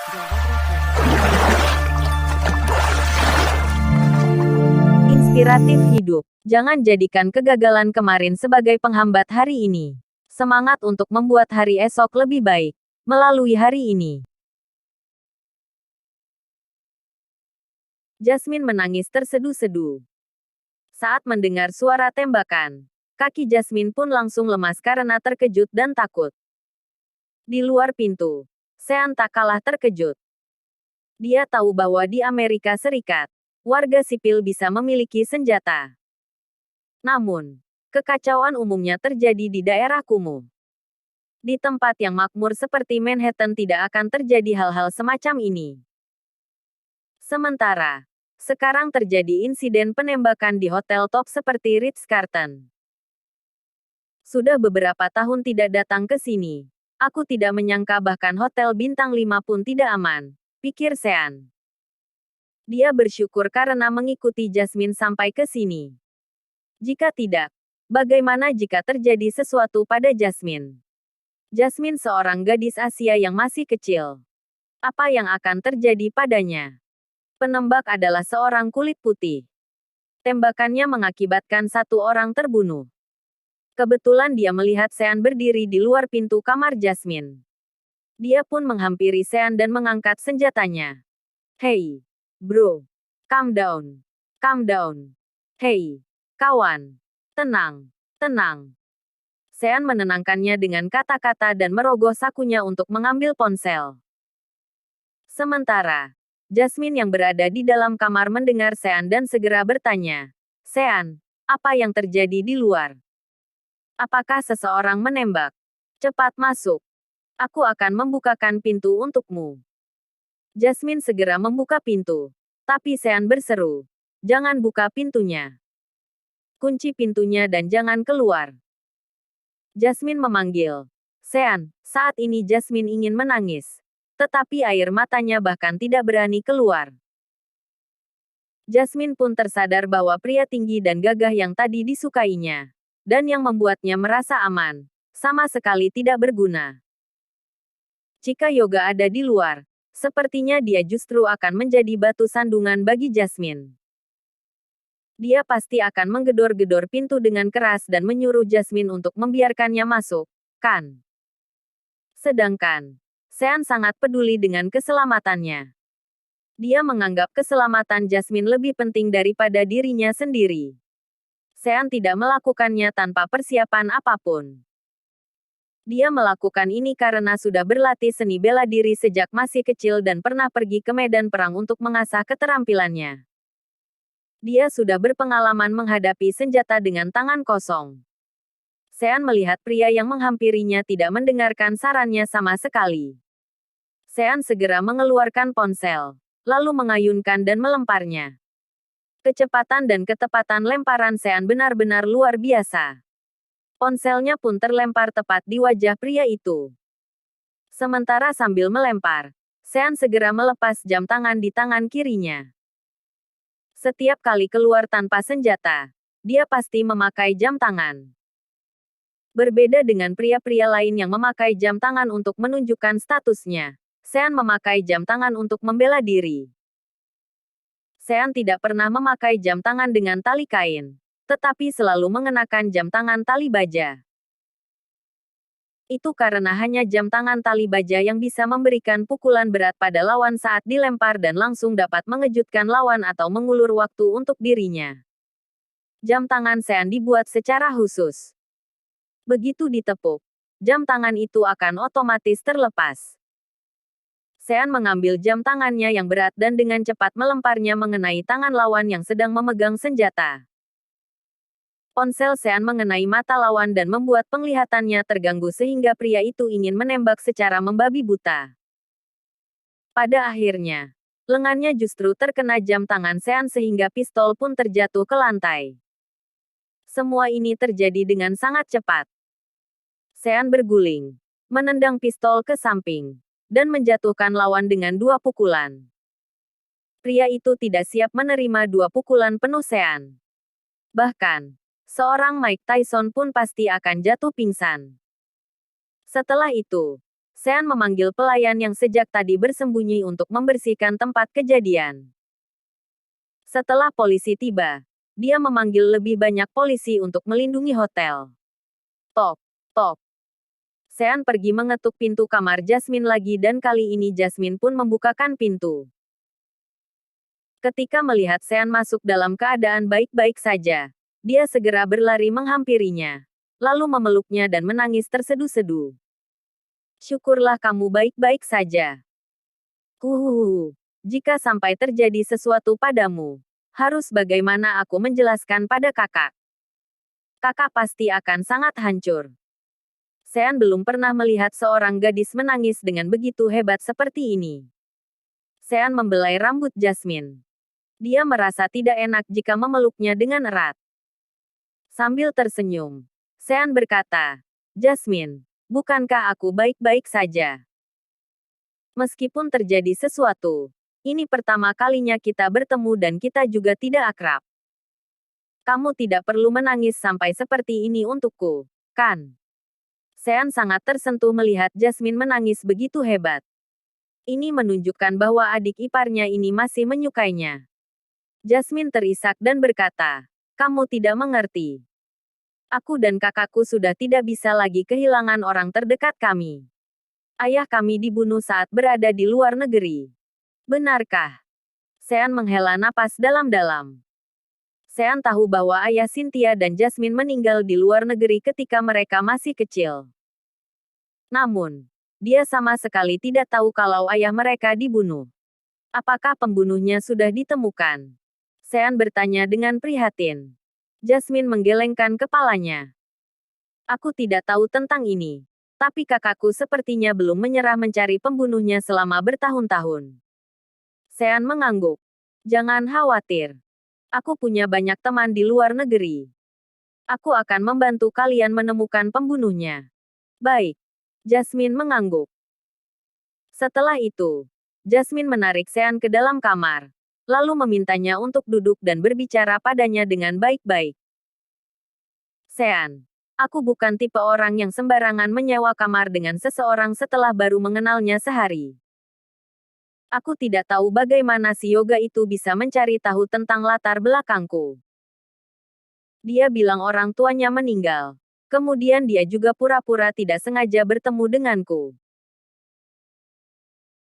Jawab Raffi. Inspiratif hidup. Jangan jadikan kegagalan kemarin sebagai penghambat hari ini. Semangat untuk membuat hari esok lebih baik melalui hari ini. Jasmine menangis terseduh-seduh saat mendengar suara tembakan. Kaki Jasmine pun langsung lemas karena terkejut dan takut. Di luar pintu, Sean tak kalah terkejut. Dia tahu bahwa di Amerika Serikat, warga sipil bisa memiliki senjata. Namun, kekacauan umumnya terjadi di daerah kumuh. Di tempat yang makmur seperti Manhattan tidak akan terjadi hal-hal semacam ini. Sementara, sekarang terjadi insiden penembakan di hotel top seperti Ritz-Carlton. Sudah beberapa tahun tidak datang ke sini. Aku tidak menyangka bahkan hotel bintang 5 pun tidak aman, pikir Sean. Dia bersyukur karena mengikuti Jasmine sampai ke sini. Jika tidak, bagaimana jika terjadi sesuatu pada Jasmine? Jasmine seorang gadis Asia yang masih kecil. Apa yang akan terjadi padanya? Penembak adalah seorang kulit putih. Tembakannya mengakibatkan satu orang terbunuh. Kebetulan dia melihat Sean berdiri di luar pintu kamar Jasmine. Dia pun menghampiri Sean dan mengangkat senjatanya. Hei, bro. Calm down. Calm down. Hei, kawan. Tenang. Tenang. Sean menenangkannya dengan kata-kata dan merogoh sakunya untuk mengambil ponsel. Sementara, Jasmine yang berada di dalam kamar mendengar Sean dan segera bertanya, Sean, apa yang terjadi di luar? Apakah seseorang menembak? Cepat masuk. Aku akan membukakan pintu untukmu. Jasmine segera membuka pintu. Tapi Sean berseru, jangan buka pintunya. Kunci pintunya dan jangan keluar. Jasmine memanggil. Sean, saat ini Jasmine ingin menangis. Tetapi air matanya bahkan tidak berani keluar. Jasmine pun tersadar bahwa pria tinggi dan gagah yang tadi disukainya, dan yang membuatnya merasa aman, sama sekali tidak berguna. Jika Yoga ada di luar, sepertinya dia justru akan menjadi batu sandungan bagi Jasmine. Dia pasti akan menggedor-gedor pintu dengan keras dan menyuruh Jasmine untuk membiarkannya masuk, kan? Sedangkan, Sean sangat peduli dengan keselamatannya. Dia menganggap keselamatan Jasmine lebih penting daripada dirinya sendiri. Sean tidak melakukannya tanpa persiapan apapun. Dia melakukan ini karena sudah berlatih seni bela diri sejak masih kecil dan pernah pergi ke medan perang untuk mengasah keterampilannya. Dia sudah berpengalaman menghadapi senjata dengan tangan kosong. Sean melihat pria yang menghampirinya tidak mendengarkan sarannya sama sekali. Sean segera mengeluarkan ponsel, lalu mengayunkan dan melemparnya. Kecepatan dan ketepatan lemparan Sean benar-benar luar biasa. Ponselnya pun terlempar tepat di wajah pria itu. Sementara sambil melempar, Sean segera melepas jam tangan di tangan kirinya. Setiap kali keluar tanpa senjata, dia pasti memakai jam tangan. Berbeda dengan pria-pria lain yang memakai jam tangan untuk menunjukkan statusnya, Sean memakai jam tangan untuk membela diri. Sean tidak pernah memakai jam tangan dengan tali kain, tetapi selalu mengenakan jam tangan tali baja. Itu karena hanya jam tangan tali baja yang bisa memberikan pukulan berat pada lawan saat dilempar dan langsung dapat mengejutkan lawan atau mengulur waktu untuk dirinya. Jam tangan Sean dibuat secara khusus. Begitu ditepuk, jam tangan itu akan otomatis terlepas. Sean mengambil jam tangannya yang berat dan dengan cepat melemparnya mengenai tangan lawan yang sedang memegang senjata. Ponsel Sean mengenai mata lawan dan membuat penglihatannya terganggu sehingga pria itu ingin menembak secara membabi buta. Pada akhirnya, lengannya justru terkena jam tangan Sean sehingga pistol pun terjatuh ke lantai. Semua ini terjadi dengan sangat cepat. Sean berguling, menendang pistol ke samping, dan menjatuhkan lawan dengan 2 pukulan. Pria itu tidak siap menerima 2 pukulan penuh Sean. Bahkan, seorang Mike Tyson pun pasti akan jatuh pingsan. Setelah itu, Sean memanggil pelayan yang sejak tadi bersembunyi untuk membersihkan tempat kejadian. Setelah polisi tiba, dia memanggil lebih banyak polisi untuk melindungi hotel. Tok, tok. Sean pergi mengetuk pintu kamar Jasmine lagi dan kali ini Jasmine pun membukakan pintu. Ketika melihat Sean masuk dalam keadaan baik-baik saja, dia segera berlari menghampirinya, lalu memeluknya dan menangis terseduh-seduh. Syukurlah kamu baik-baik saja. Jika sampai terjadi sesuatu padamu, harus bagaimana aku menjelaskan pada kakak? Kakak pasti akan sangat hancur. Sean belum pernah melihat seorang gadis menangis dengan begitu hebat seperti ini. Sean membelai rambut Jasmine. Dia merasa tidak enak jika memeluknya dengan erat. Sambil tersenyum, Sean berkata, "Jasmine, bukankah aku baik-baik saja? Meskipun terjadi sesuatu, ini pertama kalinya kita bertemu dan kita juga tidak akrab. Kamu tidak perlu menangis sampai seperti ini untukku, kan?" Sean sangat tersentuh melihat Jasmine menangis begitu hebat. Ini menunjukkan bahwa adik iparnya ini masih menyukainya. Jasmine terisak dan berkata, "Kamu tidak mengerti. Aku dan kakakku sudah tidak bisa lagi kehilangan orang terdekat kami. Ayah kami dibunuh saat berada di luar negeri. Benarkah?" Sean menghela napas dalam-dalam. Sean tahu bahwa ayah Cynthia dan Jasmine meninggal di luar negeri ketika mereka masih kecil. Namun, dia sama sekali tidak tahu kalau ayah mereka dibunuh. Apakah pembunuhnya sudah ditemukan? Sean bertanya dengan prihatin. Jasmine menggelengkan kepalanya. "Aku tidak tahu tentang ini. Tapi kakakku sepertinya belum menyerah mencari pembunuhnya selama bertahun-tahun." Sean mengangguk. "Jangan khawatir. Aku punya banyak teman di luar negeri. Aku akan membantu kalian menemukan pembunuhnya." "Baik." Jasmine mengangguk. Setelah itu, Jasmine menarik Sean ke dalam kamar, lalu memintanya untuk duduk dan berbicara padanya dengan baik-baik. "Sean, aku bukan tipe orang yang sembarangan menyewa kamar dengan seseorang setelah baru mengenalnya sehari. Aku tidak tahu bagaimana si Yoga itu bisa mencari tahu tentang latar belakangku. Dia bilang orang tuanya meninggal. Kemudian dia juga pura-pura tidak sengaja bertemu denganku.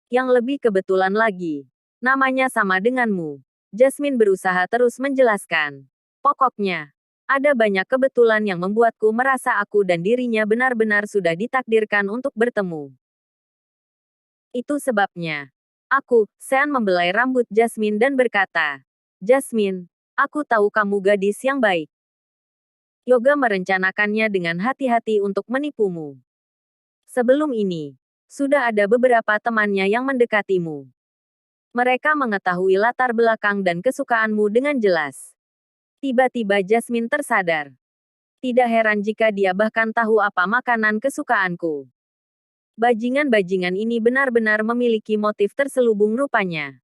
Yang lebih kebetulan lagi, namanya sama denganmu." Jasmine berusaha terus menjelaskan. "Pokoknya, ada banyak kebetulan yang membuatku merasa aku dan dirinya benar-benar sudah ditakdirkan untuk bertemu. Itu sebabnya." Sean membelai rambut Jasmine dan berkata, "Jasmine, aku tahu kamu gadis yang baik. Yoga merencanakannya dengan hati-hati untuk menipumu. Sebelum ini, sudah ada beberapa temannya yang mendekatimu. Mereka mengetahui latar belakang dan kesukaanmu dengan jelas." Tiba-tiba Jasmine tersadar. Tidak heran jika dia bahkan tahu apa makanan kesukaanku. Bajingan-bajingan ini benar-benar memiliki motif terselubung rupanya.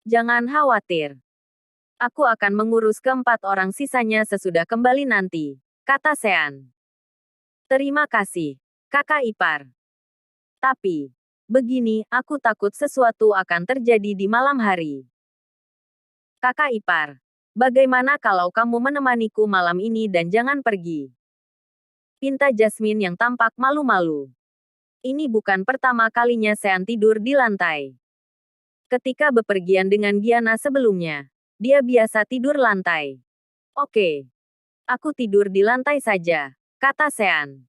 "Jangan khawatir. Aku akan mengurus keempat orang sisanya sesudah kembali nanti," kata Sean. "Terima kasih, kakak ipar. Tapi, begini, aku takut sesuatu akan terjadi di malam hari. Kakak ipar, bagaimana kalau kamu menemaniku malam ini dan jangan pergi?" Pinta Jasmine yang tampak malu-malu. Ini bukan pertama kalinya Sean tidur di lantai. Ketika bepergian dengan Gianna sebelumnya, dia biasa tidur lantai. "Oke. Aku tidur di lantai saja," kata Sean.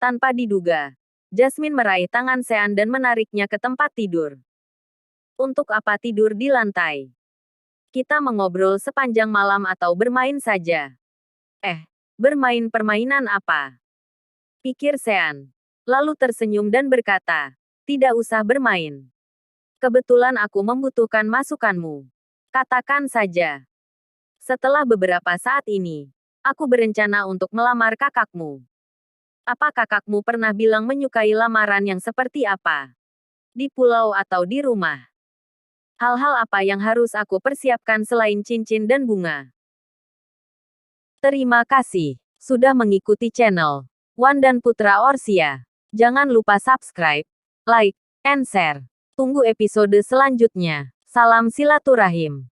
Tanpa diduga, Jasmine meraih tangan Sean dan menariknya ke tempat tidur. "Untuk apa tidur di lantai? Kita mengobrol sepanjang malam atau bermain saja." Bermain permainan apa?" pikir Sean. Lalu tersenyum dan berkata, "Tidak usah bermain. Kebetulan aku membutuhkan masukanmu. Katakan saja. Setelah beberapa saat ini, aku berencana untuk melamar kakakmu. Apa kakakmu pernah bilang menyukai lamaran yang seperti apa? Di pulau atau di rumah? Hal-hal apa yang harus aku persiapkan selain cincin dan bunga?" Terima kasih sudah mengikuti channel Wan dan Putra Orsia. Jangan lupa subscribe, like, and share. Tunggu episode selanjutnya. Salam silaturahim.